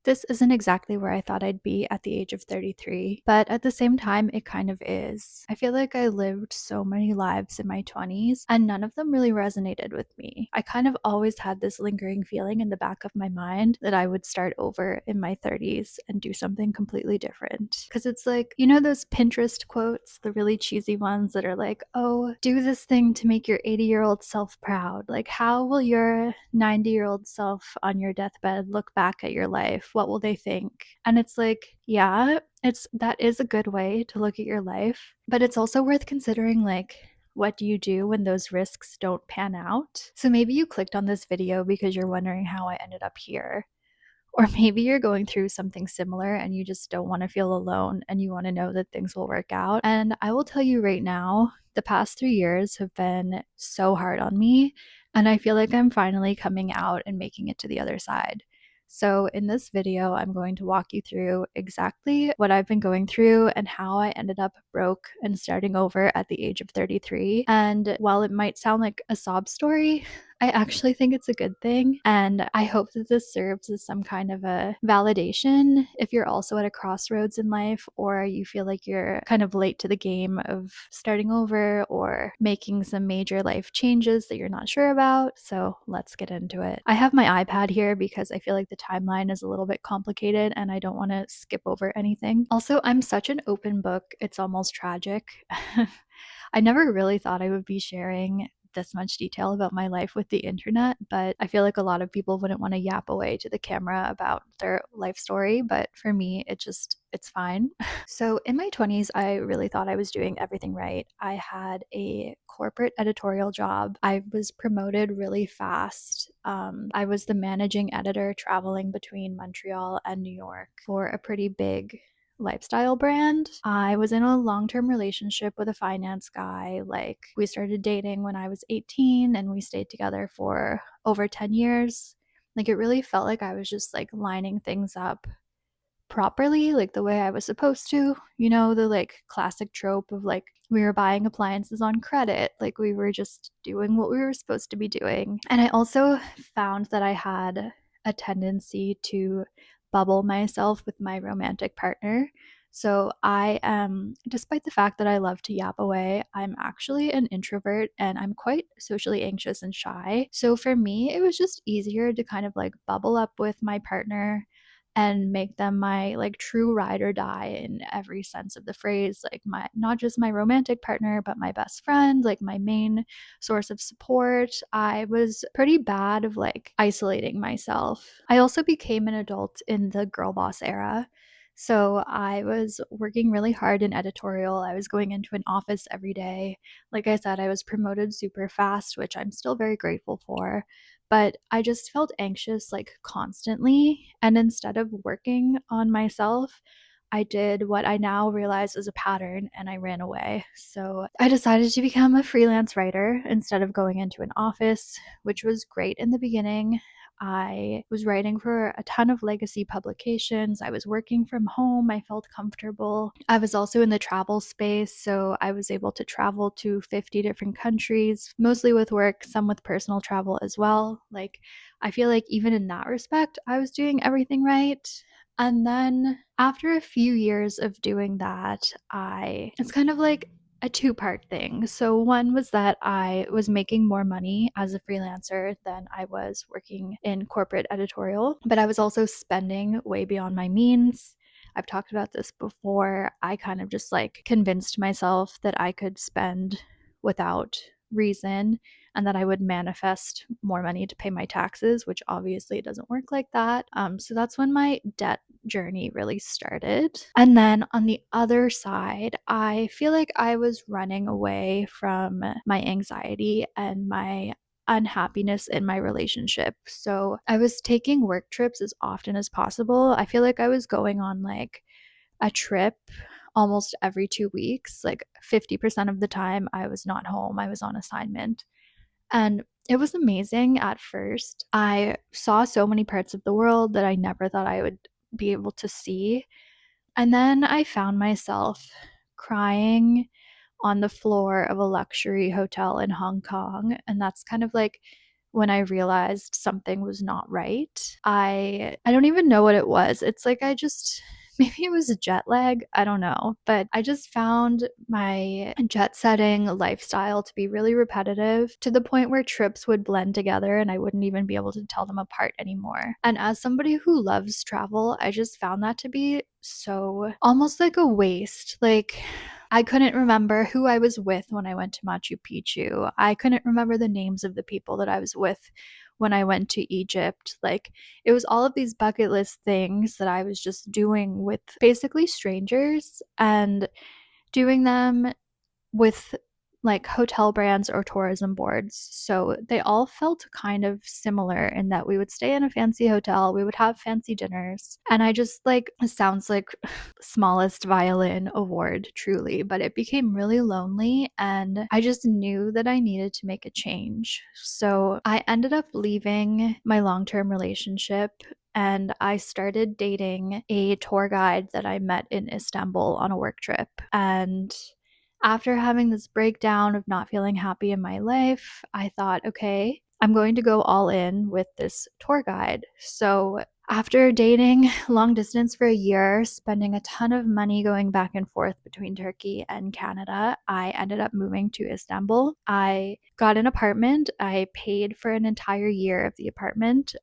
This isn't exactly where I thought I'd be at the age of 33, but at the same time, it kind of is. I feel like I lived so many lives in my 20s, and none of them really resonated with me. I kind of always had this lingering feeling in the back of my mind that I would start over in my 30s and do something completely different. Because it's like, you know, those Pinterest quotes, the really cheesy ones that are like, oh, do this thing to make your 80-year-old self proud. Like, how will your 90-year-old self on your deathbed look back at your life? What will they think? And it's like, yeah, that is a good way to look at your life, but it's also worth considering, like, what do you do when those risks don't pan out? So maybe you clicked on this video because you're wondering how I ended up here. Or maybe you're going through something similar and you just don't want to feel alone and you want to know that things will work out. And I will tell you right now, the past 3 years have been so hard on me. And I feel like I'm finally coming out and making it to the other side. So, in this video, I'm going to walk you through exactly what I've been going through and how I ended up broke and starting over at the age of 33. And while it might sound like a sob story, I actually think it's a good thing, and I hope that this serves as some kind of a validation if you're also at a crossroads in life, or you feel like you're kind of late to the game of starting over or making some major life changes that you're not sure about. So let's get into it. I have my iPad here because I feel like the timeline is a little bit complicated and I don't want to skip over anything. Also, I'm such an open book, it's almost tragic. I never really thought I would be sharing this much detail about my life with the internet, but I feel like a lot of people wouldn't want to yap away to the camera about their life story, but for me, it's fine. So in my 20s, I really thought I was doing everything right. I had a corporate editorial job. I was promoted really fast. I was the managing editor traveling between Montreal and New York for a pretty big lifestyle brand. I was in a long-term relationship with a finance guy. Like, we started dating when I was 18 and we stayed together for over 10 years. Like, it really felt like I was just like lining things up properly, like the way I was supposed to. You know, the like classic trope of like we were buying appliances on credit, like we were just doing what we were supposed to be doing. And I also found that I had a tendency to bubble myself with my romantic partner. So I am, despite the fact that I love to yap away, I'm actually an introvert and I'm quite socially anxious and shy. So for me, it was just easier to kind of like bubble up with my partner and make them my like true ride or die in every sense of the phrase, like my not just my romantic partner but my best friend, like my main source of support. I was pretty bad of like isolating myself. I also became an adult in the girl boss era. So I was working really hard in editorial. I was going into an office every day. Like I said, I was promoted super fast, which I'm still very grateful for, but I just felt anxious like constantly. And instead of working on myself, I did what I now realize is a pattern and I ran away. So I decided to become a freelance writer instead of going into an office, which was great in the beginning. I was writing for a ton of legacy publications. I was working from home. I felt comfortable. I was also in the travel space, so I was able to travel to 50 different countries, mostly with work, some with personal travel as well. Like, I feel like even in that respect, I was doing everything right. And then after a few years of doing that, it's kind of like a two-part thing. So one was that I was making more money as a freelancer than I was working in corporate editorial, but I was also spending way beyond my means. I've talked about this before. I kind of just like convinced myself that I could spend without reason and that I would manifest more money to pay my taxes, which obviously doesn't work like that. So that's when my debt journey really started. And then on the other side, I feel like I was running away from my anxiety and my unhappiness in my relationship. So I was taking work trips as often as possible. I feel like I was going on like a trip almost every 2 weeks. Like 50% of the time, I was not home, I was on assignment. And it was amazing at first. I saw so many parts of the world that I never thought I would be able to see. And then I found myself crying on the floor of a luxury hotel in Hong Kong. And that's kind of like when I realized something was not right. I don't even know what it was. It's like I just maybe it was a jet lag, I don't know, but I just found my jet setting lifestyle to be really repetitive to the point where trips would blend together and I wouldn't even be able to tell them apart anymore. And as somebody who loves travel, I just found that to be so almost like a waste. Like I couldn't remember who I was with when I went to Machu Picchu. I couldn't remember the names of the people that I was with when I went to Egypt. Like, it was all of these bucket list things that I was just doing with basically strangers and doing them with like hotel brands or tourism boards. So they all felt kind of similar in that we would stay in a fancy hotel, we would have fancy dinners. And I just like, it sounds like smallest violin award truly, but it became really lonely and I just knew that I needed to make a change. So I ended up leaving my long-term relationship and I started dating a tour guide that I met in Istanbul on a work trip. And after having this breakdown of not feeling happy in my life, I thought, okay, I'm going to go all in with this tour guide. So after dating long distance for a year, spending a ton of money going back and forth between Turkey and Canada, I ended up moving to Istanbul. I got an apartment. I paid for an entire year of the apartment,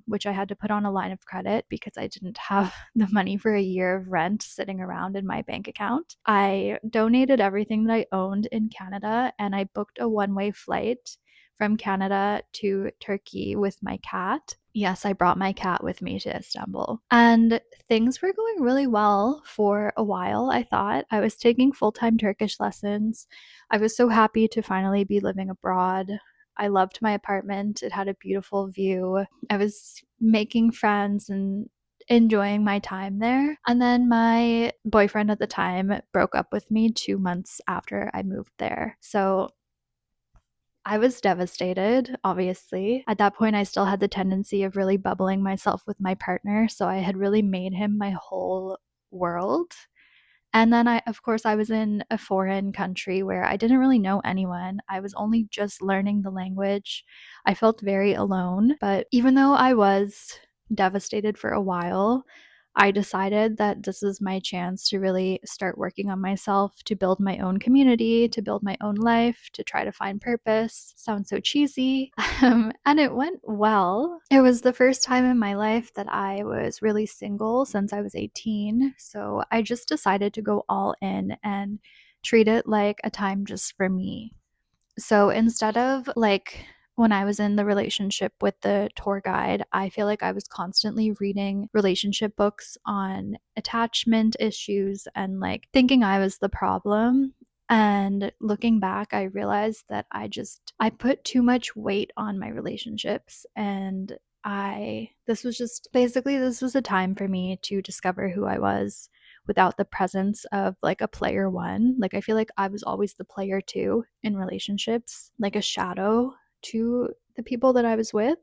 which I had to put on a line of credit because I didn't have the money for a year of rent sitting around in my bank account. I donated everything that I owned in Canada and I booked a one-way flight from Canada to Turkey with my cat. Yes, I brought my cat with me to Istanbul. And things were going really well for a while, I thought. I was taking full time Turkish lessons. I was so happy to finally be living abroad. I loved my apartment, it had a beautiful view. I was making friends and enjoying my time there. And then my boyfriend at the time broke up with me 2 months after I moved there. So I was devastated, obviously. At that point, I still had the tendency of really bubbling myself with my partner, so I had really made him my whole world. And then of course, I was in a foreign country where I didn't really know anyone. I was only just learning the language. I felt very alone. But even though I was devastated for a while, I decided that this is my chance to really start working on myself, to build my own community, to build my own life, to try to find purpose. Sounds so cheesy. And it went well. It was the first time in my life that I was really single since I was 18. So I just decided to go all in and treat it like a time just for me. So instead of like when I was in the relationship with the tour guide, I feel like I was constantly reading relationship books on attachment issues and like thinking I was the problem. And looking back, I realized that I put too much weight on my relationships and this was just basically this was a time for me to discover who I was without the presence of like a player one. Like I feel like I was always the player two in relationships, like a shadow to the people that I was with.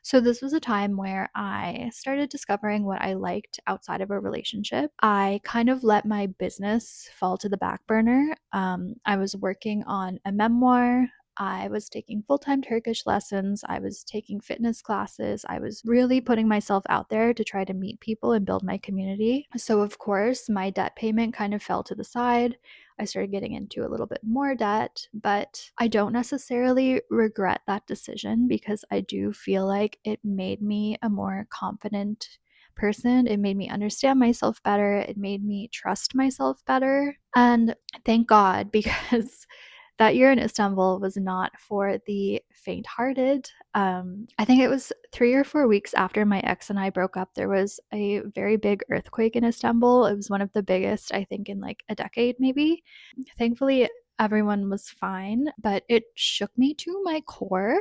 So this was a time where I started discovering what I liked outside of a relationship. I kind of let my business fall to the back burner. I was working on a memoir. I was taking full time Turkish lessons. I was taking fitness classes. I was really putting myself out there to try to meet people and build my community. So, of course, my debt payment kind of fell to the side. I started getting into a little bit more debt, but I don't necessarily regret that decision because I do feel like it made me a more confident person. It made me understand myself better. It made me trust myself better. And thank God because that year in Istanbul was not for the faint-hearted. I think it was 3 or 4 weeks after my ex and I broke up, there was a very big earthquake in Istanbul. It was one of the biggest, I think, in like a decade, maybe. Thankfully, everyone was fine, but it shook me to my core.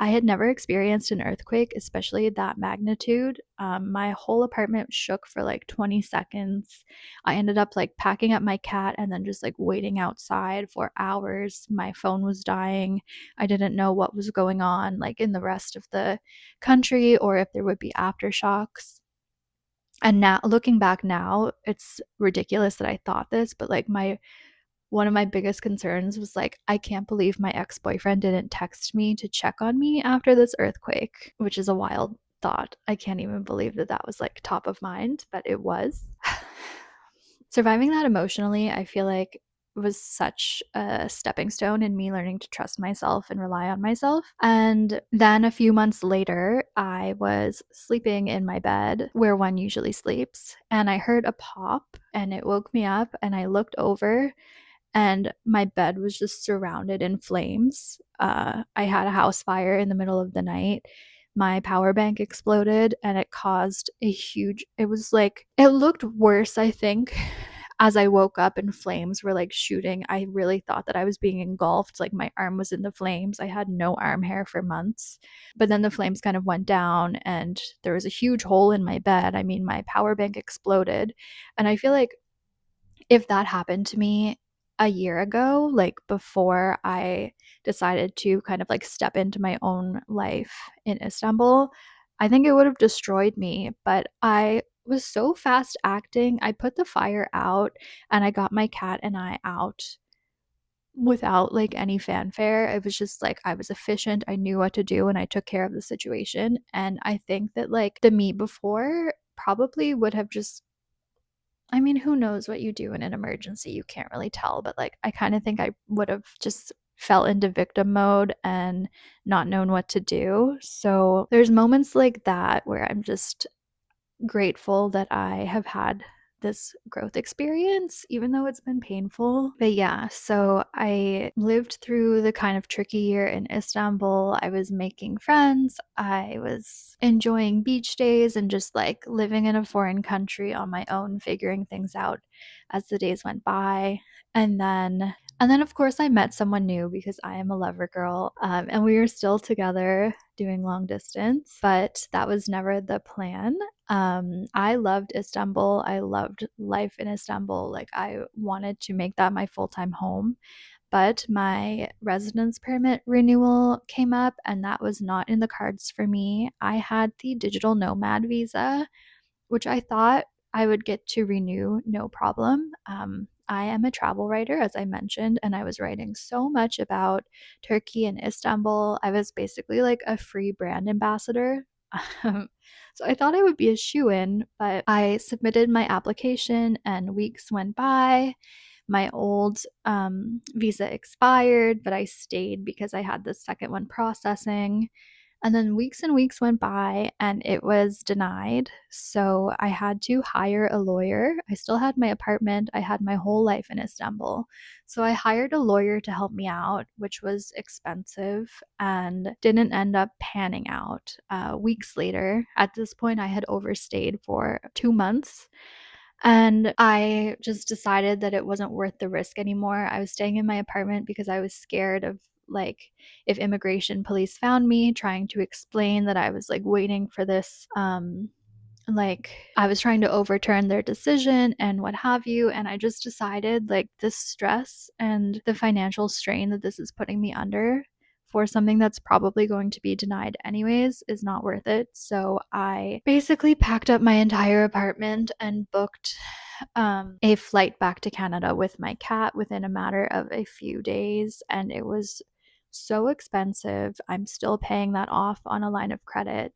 I had never experienced an earthquake, especially that magnitude. My whole apartment shook for like 20 seconds. I ended up like packing up my cat and then just like waiting outside for hours. My phone was dying. I didn't know what was going on like in the rest of the country or if there would be aftershocks. And now looking back now, it's ridiculous that I thought this, but like my one of my biggest concerns was like, I can't believe my ex-boyfriend didn't text me to check on me after this earthquake, which is a wild thought. I can't even believe that that was like top of mind, but it was. Surviving that emotionally, I feel like was such a stepping stone in me learning to trust myself and rely on myself. And then a few months later, I was sleeping in my bed where one usually sleeps, and I heard a pop and it woke me up, and I looked over and my bed was just surrounded in flames. I had a house fire in the middle of the night. My power bank exploded and it caused a huge, it was like, it looked worse, I think. As I woke up and flames were like shooting, I really thought that I was being engulfed. Like my arm was in the flames. I had no arm hair for months. But then the flames kind of went down and there was a huge hole in my bed. I mean, my power bank exploded. And I feel like if that happened to me a year ago, like before I decided to kind of like step into my own life in Istanbul, I think it would have destroyed me. But I was so fast acting. I put the fire out and I got my cat and I out without like any fanfare. It was just like I was efficient. I knew what to do and I took care of the situation. And I think that like the me before probably would have just, I mean, who knows what you do in an emergency? You can't really tell, but like I kind of think I would have just fell into victim mode and not known what to do. So there's moments like that where I'm just grateful that I have had this growth experience, even though it's been painful. But yeah, so I lived through the kind of tricky year in Istanbul. I was making friends. I was enjoying beach days and just like living in a foreign country on my own, figuring things out as the days went by. And then, of course, I met someone new because I am a lover girl, and we were still together doing long distance, but that was never the plan. I loved Istanbul. I loved life in Istanbul. Like, I wanted to make that my full time home. But my residence permit renewal came up, and that was not in the cards for me. I had the digital nomad visa, which I thought I would get to renew no problem. I am a travel writer, as I mentioned, and I was writing so much about Turkey and Istanbul. I was basically like a free brand ambassador. Um, so I thought I would be a shoe in, but I submitted my application and weeks went by. My old visa expired, but I stayed because I had the second one processing. And then weeks and weeks went by and it was denied. So I had to hire a lawyer. I still had my apartment, I had my whole life in Istanbul. So I hired a lawyer to help me out, which was expensive and didn't end up panning out. Weeks later, at this point, I had overstayed for 2 months. And I just decided that it wasn't worth the risk anymore. I was staying in my apartment because I was scared of like if immigration police found me trying to explain that I was like waiting for this like I was trying to overturn their decision and what have you, and I just decided like this stress and the financial strain that this is putting me under for something that's probably going to be denied anyways is not worth it. So I basically packed up my entire apartment and booked a flight back to Canada with my cat within a matter of a few days, and it was so expensive. I'm still paying that off on a line of credit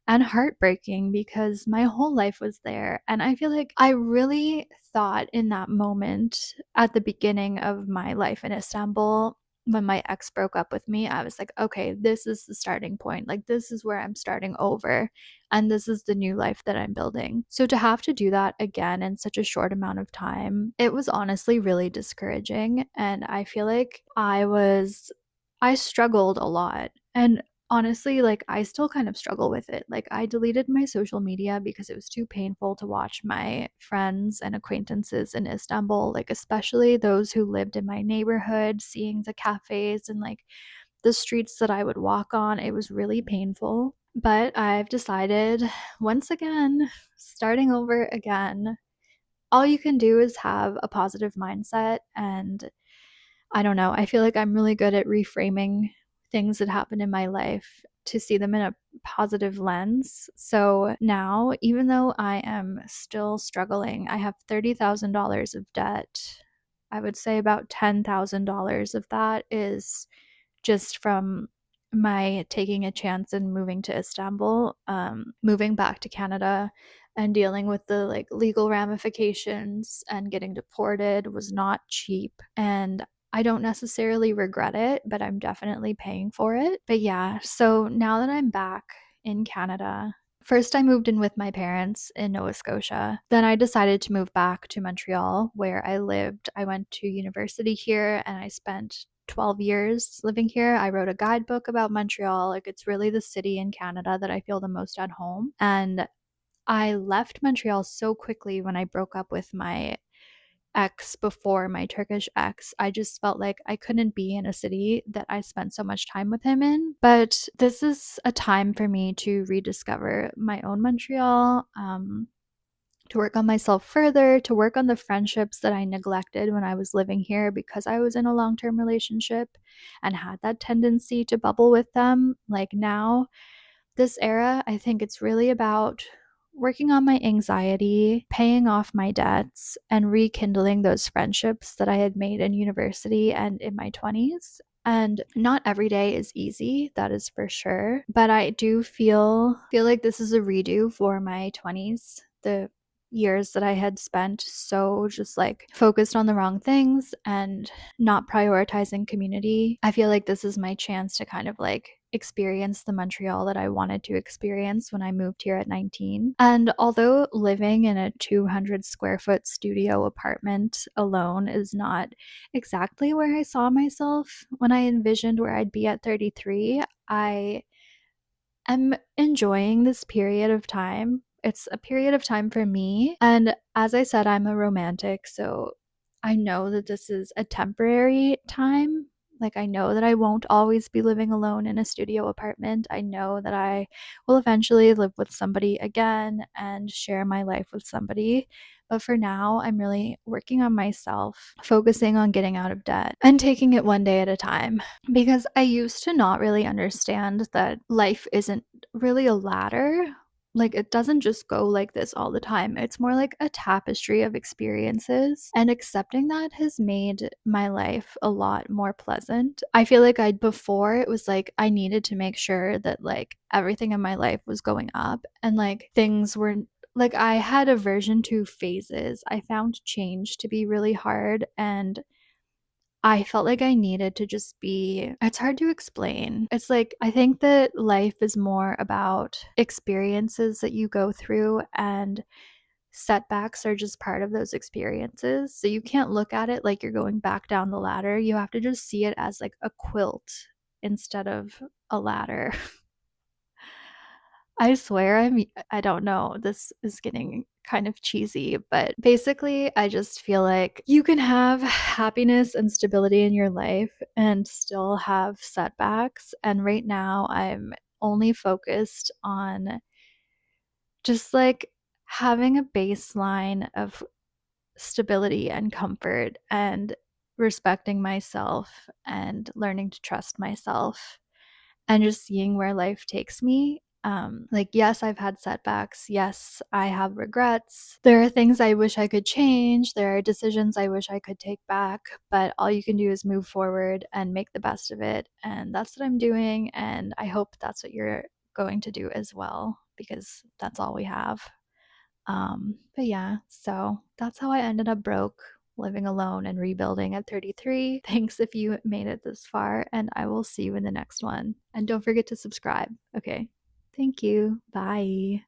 and heartbreaking because my whole life was there. And I feel like I really thought in that moment at the beginning of my life in Istanbul, when my ex broke up with me, I was like, okay, this is the starting point. Like, this is where I'm starting over. And this is the new life that I'm building. So to have to do that again in such a short amount of time, it was honestly really discouraging. And I feel like I struggled a lot. And honestly, like I still kind of struggle with it. Like I deleted my social media because it was too painful to watch my friends and acquaintances in Istanbul, like especially those who lived in my neighborhood, seeing the cafes and like the streets that I would walk on. It was really painful. But I've decided once again, starting over again, all you can do is have a positive mindset. And I don't know, I feel like I'm really good at reframing things that happen in my life to see them in a positive lens. So now, even though I am still struggling, I have $30,000 of debt I would say about $10,000 of that is just from my taking a chance and moving to Istanbul, moving back to Canada and dealing with the like legal ramifications and getting deported was not cheap. And I don't necessarily regret it, but I'm definitely paying for it. But yeah, so now that I'm back in Canada, first I moved in with my parents in Nova Scotia. Then I decided to move back to Montreal where I lived. I went to university here and I spent 12 years living here. I wrote a guidebook about Montreal. Like, it's really the city in Canada that I feel the most at home. And I left Montreal so quickly when I broke up with my ex before, my Turkish ex. I just felt like I couldn't be in a city that I spent so much time with him in. But this is a time for me to rediscover my own Montreal, to work on myself further, to work on the friendships that I neglected when I was living here because I was in a long term relationship and had that tendency to bubble with them. Like now, this era, I think it's really about working on my anxiety, paying off my debts, and rekindling those friendships that I had made in university and in my 20s. And not every day is easy, that is for sure. But I do feel like this is a redo for my 20s. The years that I had spent so just like focused on the wrong things and not prioritizing community. I feel like this is my chance to kind of like experience the Montreal that I wanted to experience when I moved here at 19. And although living in a 200 square foot studio apartment alone is not exactly where I saw myself when I envisioned where I'd be at 33, I am enjoying this period of time. It's a period of time for me. And as I said, I'm a romantic, so I know that this is a temporary time. Like, I know that I won't always be living alone in a studio apartment. I know that I will eventually live with somebody again and share my life with somebody. But for now, I'm really working on myself, focusing on getting out of debt and taking it one day at a time. Because I used to not really understand that life isn't really a ladder. Like, it doesn't just go like this all the time. It's more like a tapestry of experiences. And accepting that has made my life a lot more pleasant. I feel like before it was like I needed to make sure that like everything in my life was going up and like things were like I had aversion to phases. I found change to be really hard and I felt like I needed to just be it's hard to explain. It's like I think that life is more about experiences that you go through and setbacks are just part of those experiences. So you can't look at it like you're going back down the ladder. You have to just see it as like a quilt instead of a ladder. I swear I don't know, this is getting kind of cheesy, but basically, I just feel like you can have happiness and stability in your life and still have setbacks, and right now, I'm only focused on just, like, having a baseline of stability and comfort and respecting myself and learning to trust myself and just seeing where life takes me. Like, yes, I've had setbacks. Yes, I have regrets. There are things I wish I could change. There are decisions I wish I could take back. But all you can do is move forward and make the best of it. And that's what I'm doing. And I hope that's what you're going to do as well, because that's all we have. But yeah, so that's how I ended up broke, living alone and rebuilding at 33. Thanks if you made it this far, and I will see you in the next one. And don't forget to subscribe. Okay. Thank you. Bye.